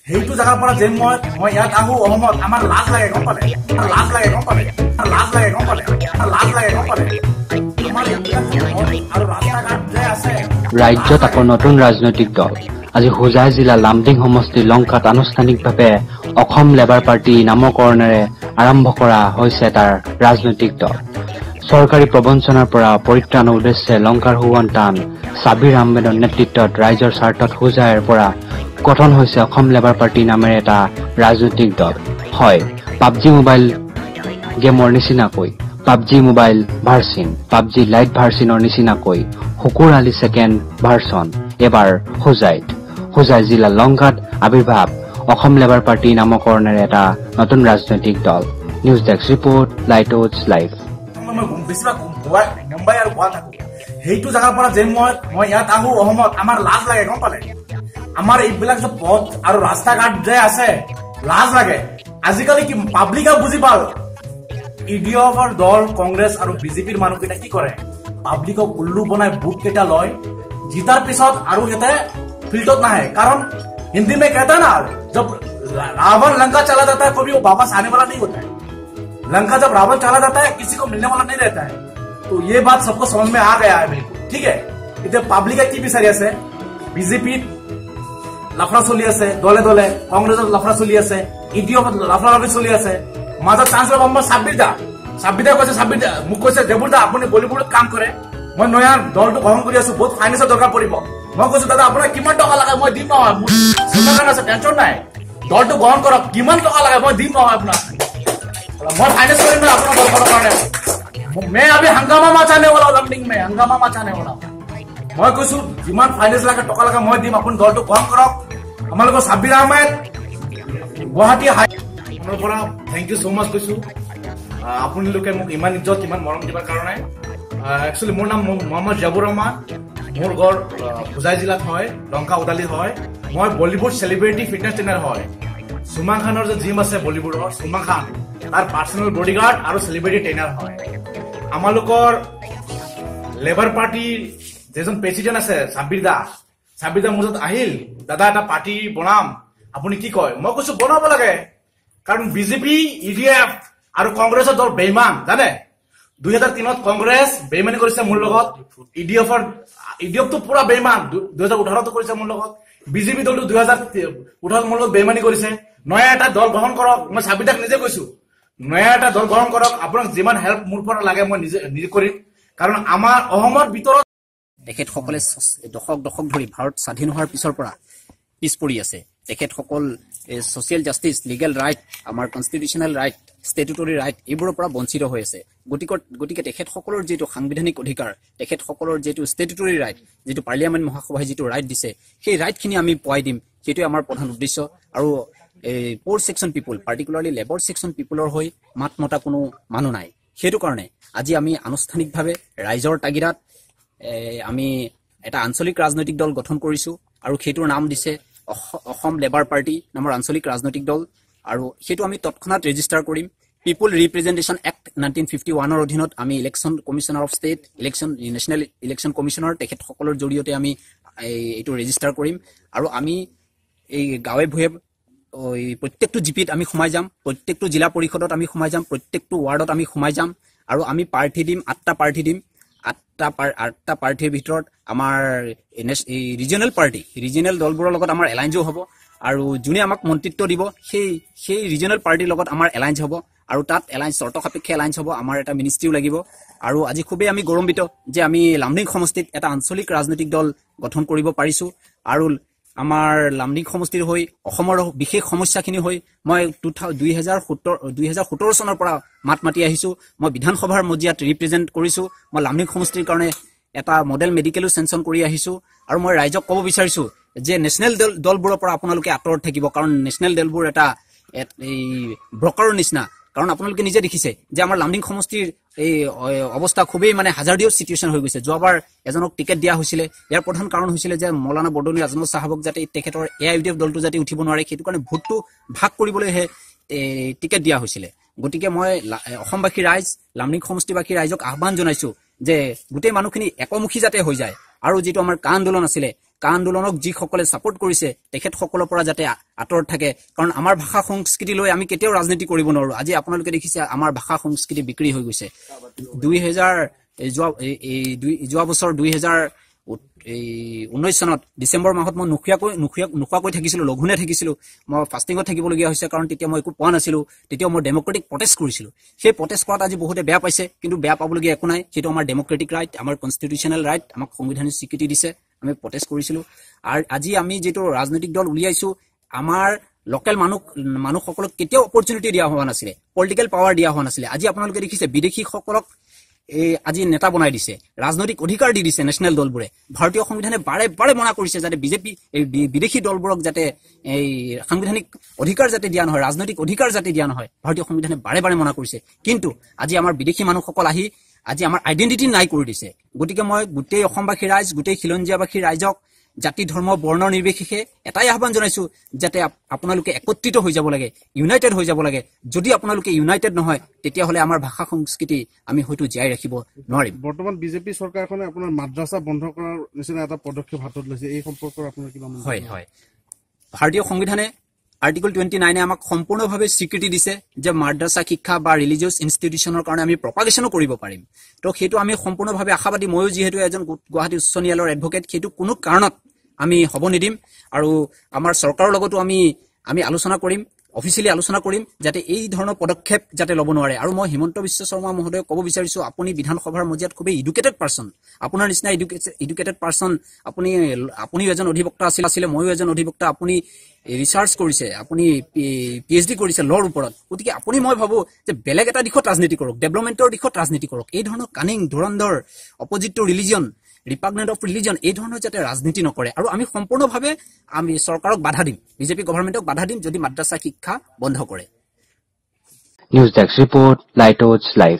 সেইটো জায়গাৰ পৰা যে মই ইয়াত আহো অসমত আমাৰ লাজ লাগে গম পালে লাজ লাগে গম পালে লাজ লাগে গম পালে লাজ লাগে গম পালে আমাৰ আৰু ৰাস্তা ঘাট যে আছে ৰাজ্যত আকৌ নতুন ৰাজনৈতিক দল আজি হোজাই জিলা লামডিং সমষ্টিৰ লংকাত আনুষ্ঠানিকভাৱে অসম লেবাৰ পাৰ্টি নামকৰণেৰে আৰম্ভ কৰা হৈছে তাৰ ৰাজনৈতিক দল চৰকাৰী প্ৰবঞ্চনাৰ পৰা পৰিত্ৰাণৰ উদ্দেশ্যে লংকাৰ হুৱান্তান সাবিৰ আহমেদৰ নেতৃত্বত ৰাইজৰ স্বাৰ্থত হোজাইৰ পৰা গঠন হৈছে অসম লেবাৰ পাৰ্টি নামেৰে এটা ৰাজনৈতিক দল হয় পাবজি মোবাইল গেমৰ নিচিনাকৈ PUBG mobile version PUBG lite ভাৰ্চনৰ নিচিনাকৈ হুকুৰ আলী ছেকেণ্ড ভাৰ্চন এবাৰ হোজাই জিলা লংকাত আবিৰ্ভাৱ অসম লেবাৰ পাৰ্টি নামকৰণেৰে এটা নতুন ৰাজনৈতিক দল নিউজ ডেস্ক ৰিপৰ্ট লাইটউডছ লাইভ বেছিভাগ মুম্বাই আৰু গোৱা থাকো সেইটো জায়গাৰ পৰা যে মই ইয়াত আহো অসমত আমাৰ লাজ লাগে গম পালে আমাৰ এইবিলাক যে পথ আৰু ৰাস্তা ঘাট যে আছে লাজ লাগে আজিকালি কি পাব্লিকে বুজি পাল ইডিঅফৰ দল কংগ্ৰেছ আৰু বিজেপিৰ মানুহকেইটা কি কৰে পাব্লিকক উল্লু বনাই বুট কেইটা লয় জিতাৰ পিছত আৰু সিহঁতে ফিল্ডত নাহে কাৰণ हिंदी में कहता ना जब रावण लंका चला जाता है कभी वो वापस आने वाला नहीं होता है लंका जब रावण चला जाता है किसी को मिलने वाला नहीं रहता है तो ये बात सबको समझ में आ गया है बिल्कुल ठीक है इतने पब्लिक की বিচাৰি আছে বিজেপি লাফৰা চলি আছে দলে দলে কংগ্ৰেছৰ লাফৰা চলি আছে ইডিঅফত লাফৰা চলি আছে মাজত চান্স ল'ব মই সাব্বিদা কৈছে সাব্বিদা মোক কৈছে দেবুদা আপুনি বলিউডত কাম কৰে মই নয়া দলটো গঠন কৰি আছো বহুত ফাইনেন্সৰ দৰকাৰ পৰিব মই কৈছো দাদা আপোনাৰ কিমান টকা লাগে মই দিম নহয় চিন্তা আছে টেনচন নাই দলটো গঠন কৰক কিমান টকা লাগে মই দিম নহয় আপোনাক মই ফাইনেন্স কৰিম না আপোনাৰ দলটোৰ কাৰণে मैं अभी हंगामा मचाने वाला लंडिंग में हंगामा मचाने वाला मैं কৈছো যিমান ফাইনেন্স লাগে টকা লাগে মই দিম আপুনি দলটো গঠন কৰক আমালোকৰ সাবিৰ আহমেদ গুৱাহাটী হাই আপোনাৰ পৰা থ্যাংক ইউ সো মাচ কৈছো আপুনি লোকে মোক ইমান ইজ্জত ইমান মৰম দিবৰ কাৰণে একচুয়ালি মোৰ নাম মোহাম্মদ জাবুৰ ৰহমান মোৰ ঘৰ হোজাই জিলাত হয় লংকা উদালি হয় মই বলিউড সেলিব্ৰিটি ফিটনেস ট্ৰেইনাৰ হয় সুমা খানৰ যে জিম আছে বলিউডৰ সুমা খান তাৰ পাৰ্সোনাল বডিগাৰ্ড আৰু সেলিব্ৰিটি ট্ৰেইনাৰ হয় আমালোকৰ লেবাৰ পাৰ্টি যেজন প্ৰেসিডেন্ট আছে সাবিৰ দা মুজত আহিল দাদা এটা পাৰ্টি বনাম আপুনি কি কয় মই কৈছো বনাব লাগে কাৰণ বিজেপি ইডিএফ আৰু কংগ্ৰেছৰ দল বেইমান জানে 2003ত কংগ্ৰেছ বেইমানি কৰিছে মোৰ লগত ইডিএফটো পুৰা বেইমান 2018ত কৰিছে মোৰ লগত বিজেপি দলটো 2018ত মোৰ লগত বেইমানি কৰিছে নয়া এটা দল গঠন কৰক মই সাবিদাক নিজে কৈছো নয়া এটা দল গঠন কৰক আপোনাক যিমান হেল্প মোৰ পৰা লাগে মই নিজে কৰিম কাৰণ আমাৰ অসমৰ ভিতৰত তেখেতসকলে দশক ধৰি ভাৰত স্বাধীন হোৱাৰ পিছৰ পৰা পিছ পৰি আছে তেখেতসকল সোশিয়াল জাস্টিস লিগেল ৰাইট আমাৰ কনস্টিটিউশনাল ৰাইট স্ট্যাটুটৰী ৰাইট এইবোৰৰ পৰা বঞ্চিত হৈ আছে গতিকে তেখেতসকলৰ যেটো সাংবিধানিক অধিকাৰ তেখেতসকলৰ যেটো স্ট্যাটুটৰী ৰাইট যেটো পাৰ্লিয়ামেন্ট মহাসভাই যেটো ৰাইট দিছে সেই ৰাইটখিনি আমি পোৱাই দিম সেইটো আমাৰ প্ৰধান উদ্দেশ্য আৰু পোৰ সেকশন পিপল পাৰ্টিকুলাৰলি লেবাৰ সেকশন পিপলৰ হৈ মাত মতা কোনো মানুহ নাই সেইটো কাৰণে আজি আমি আনুষ্ঠানিকভাৱে ৰাইজৰ তাগিৰাত আমি এটা আঞ্চলিক ৰাজনৈতিক দল গঠন কৰিছো আৰু সেইটোৰ নাম দিছে অসম লেবাৰ পাৰ্টি নামৰ আঞ্চলিক ৰাজনৈতিক দল আৰু সেইটো আমি তৎক্ষণাত ৰেজিষ্টাৰ কৰিম পিপল ৰিপ্ৰেজেন্টেশন এক্ট 1951 ৰ অধীনত আমি election commissioner of state national election commissioner তেখেতসকলৰ জৰিয়তে আমি এইটো ৰেজিষ্টাৰ কৰিম আৰু আমি এই গাঁৱে ভূঞে প্ৰত্যেকটো জিপিত আমি সোমাই যাম প্ৰত্যেকটো জিলা পৰিষদত আমি সোমাই যাম প্ৰত্যেকটো ৱাৰ্ডত আমি সোমাই যাম আৰু আমি প্ৰাৰ্থী দিম 8টা প্ৰাৰ্থী দিম 8টা প্ৰাৰ্থীৰ ভিতৰত আমাৰ ৰিজিয়নেল দলবোৰৰ লগত আমাৰ এলায়েন্সও হ'ব আৰু যোনে আমাক মন্ত্ৰিত্ব দিব সেই ৰিজিয়নেল পাৰ্টিৰ লগত আমাৰ এলায়েন্স হ'ব আৰু তাত এলায়েন্স চৰ্ত সাপেক্ষে এলায়েন্স হ'ব আমাৰ এটা মিনিষ্ট্ৰিও লাগিব আৰু আজি খুবেই আমি গৌৰৱান্বিত যে আমি লামডিং সমষ্টিত এটা আঞ্চলিক ৰাজনৈতিক দল গঠন কৰিব পাৰিছো আৰু আমাৰ লামডিং সমষ্টিৰ হৈ অসমৰ বিশেষ সমস্যাখিনি হৈ মই 2017 চনৰ পৰা মাত মাতি আহিছো মই বিধানসভাৰ মজিয়াত ৰিপ্ৰেজেন্ট কৰিছো মই লামডিং সমষ্টিৰ কাৰণে এটা মডেল মেডিকেলো সেনচন কৰি আহিছো আৰু মই ৰাইজক ক'ব বিচাৰিছো যে নেশনেল দলবোৰৰ পৰা আপোনালোকে আঁতৰত থাকিব কাৰণ নেশনেল দলবোৰ এটা এই ব্ৰকাৰৰ নিচিনা কাৰণ আপোনালোকে নিজে দেখিছে যে আমাৰ লামডিং সমষ্টিৰ এই অৱস্থা খুবেই মানে হাজাৰদিয়ৰ সিচুৱেচন হৈ গৈছে যোৱাবাৰ এজনক টিকেট দিয়া হৈছিল ইয়াৰ প্ৰধান কাৰণ হৈছিল যে মৌলানা বৰদনী আজমল সাহাবক যাতে তেখেতৰ এআইডিএফ দলটো যাতে উঠিব নোৱাৰে সেইটো কাৰণে ভোটটো ভাগ কৰিবলৈ টিকেট দিয়া হৈছিল গতিকে মই অসমবাসী ৰাইজ লামডিং সমষ্টিবাসী ৰাইজক আহ্বান জনাইছো যে গোটেই মানুহখিনি একমুখী যাতে হৈ যায় আৰু যেটো আমাৰ কা আন্দোলন আছিল কা আন্দোলনক যিসকলে ছাপোৰ্ট কৰিছে তেখেতসকলৰ পৰা যাতে আঁতৰত থাকে কাৰণ আমাৰ ভাষা সংস্কৃতি লৈ আমি কেতিয়াও ৰাজনীতি কৰিব নোৱাৰো আজি আপোনালোকে দেখিছে আমাৰ ভাষা সংস্কৃতি বিক্ৰী হৈ গৈছে 2000 যোৱা বছৰ 2019 চনত ডিসেম্বৰ মাহত মই নুখুৱাকৈ থাকিছিলো লঘুনে থাকিছিলো মই ফাষ্টিঙত থাকিবলগীয়া হৈছে কাৰণ তেতিয়া মই একো পোৱা নাছিলো তেতিয়া মই ডেমক্ৰেটিক প্ৰটেষ্ট কৰিছিলো সেই প্ৰটেষ্ট কৰাত আজি বহুতে বেয়া পাইছে কিন্তু বেয়া পাবলগীয়া একো নাই সেইটো আমাৰ ডেমক্ৰেটিক ৰাইট আমাৰ কনষ্টিটিউচনেল ৰাইট আমাক সংবিধানিক স্বীকৃতি দিছে আমি প্ৰটেষ্ট কৰিছিলো আৰু আজি আমি যেটো ৰাজনৈতিক দল উলিয়াইছো আমাৰ লোকেল মানুহসকলক কেতিয়াও অপৰচুনিটি দিয়া হোৱা নাছিলে পলিটিকেল পাৱাৰ দিয়া হোৱা নাছিলে আজি আপোনালোকে দেখিছে বিদেশীসকলক আজি নেতা বনাই দিছে ৰাজনৈতিক অধিকাৰ দি দিছে নেশনেল দলবোৰে ভাৰতীয় সংবিধানে বাৰে বাৰে মনা কৰিছে যাতে বিজেপি বিদেশী দলবোৰক যাতে এই সাংবিধানিক অধিকাৰ যাতে দিয়া নহয় ৰাজনৈতিক অধিকাৰ যাতে দিয়া নহয় ভাৰতীয় সংবিধানে বাৰে বাৰে মনা কৰিছে কিন্তু আজি আমাৰ বিদেশী মানুহসকল আহি আজি আমাৰ আইডেন্টিটি নাই কৰি দিছে গতিকে মই গোটেই অসমবাসী ৰাইজ গোটেই খিলঞ্জীয়াবাসী ৰাইজক জাতি ধৰ্ম বৰ্ণ নিৰ্বিশেষে এটাই আহ্বান জনাইছো যাতে আপোনালোকে একত্ৰিত হৈ যাব লাগে ইউনাইটেড হৈ যাব লাগে যদি আপোনালোকে ইউনাইটেড নহয় তেতিয়া হলে আমাৰ ভাষা সংস্কৃতি আমি হয়তো জীয়াই ৰাখিব নোৱাৰিম বৰ্তমান বিজেপি চৰকাৰখনে আপোনাৰ মাদ্ৰাসা বন্ধ কৰাৰ নিচিনা এটা পদক্ষেপ হাতত লৈছে এই সম্পৰ্কত আপোনাৰ কিবা হয় ভাৰতীয় সংবিধানে আৰ্টিকল 29 আমাক সম্পূৰ্ণভাৱে স্বীকৃতি দিছে যে মাদ্ৰাসা শিক্ষা বা ৰিলিজিয়াছ ইনষ্টিটিউচনৰ কাৰণে আমি প্ৰপাগেশ্যনো কৰিব পাৰিম তো সেইটো আমি সম্পূৰ্ণভাৱে আশাবাদী ময়ো যিহেতু এজন গুৱাহাটী উচ্চ ন্যায়ালয়ৰ এডভোকেট সেইটো কোনো কাৰণত আমি হ'ব নিদিম আৰু আমাৰ চৰকাৰৰ লগতো আমি আলোচনা কৰিম অফিচিয়ালি আলোচনা কৰিম যাতে এই ধৰণৰ পদক্ষেপ যাতে ল'ব নোৱাৰে আৰু মই হিমন্ত বিশ্ব শৰ্মা মহোদয় ক'ব বিচাৰিছো আপুনি বিধানসভাৰ মজিয়াত খুবেই এডুকেটেড পাৰ্সন আপোনাৰ নিচিনা এডুকেটেড পাৰ্সন আপুনি এজন অধিবক্তা আছিল ময়ো এজন অধিবক্তা আপুনি ৰিচাৰ্চ কৰিছে আপুনি পিএইচডি কৰিছে লৰ ওপৰত গতিকে আপুনি মই ভাবো যে বেলেগ এটা দিশত ৰাজনীতি কৰক ডেভেলপমেণ্টৰ দিশত ৰাজনীতি কৰক এই ধৰণৰ কানিং ধুৰন্ধৰ opposite to religion repugnant of religion এই ধৰণৰ যাতে ৰাজনীতি নকৰে আৰু আমি সম্পূৰ্ণভাৱে আমি চৰকাৰক বাধা দিম বিজেপি গভৰ্ণমেণ্টক বাধা দিম যদি মাদ্ৰাসা শিক্ষা বন্ধ কৰে news desk report light live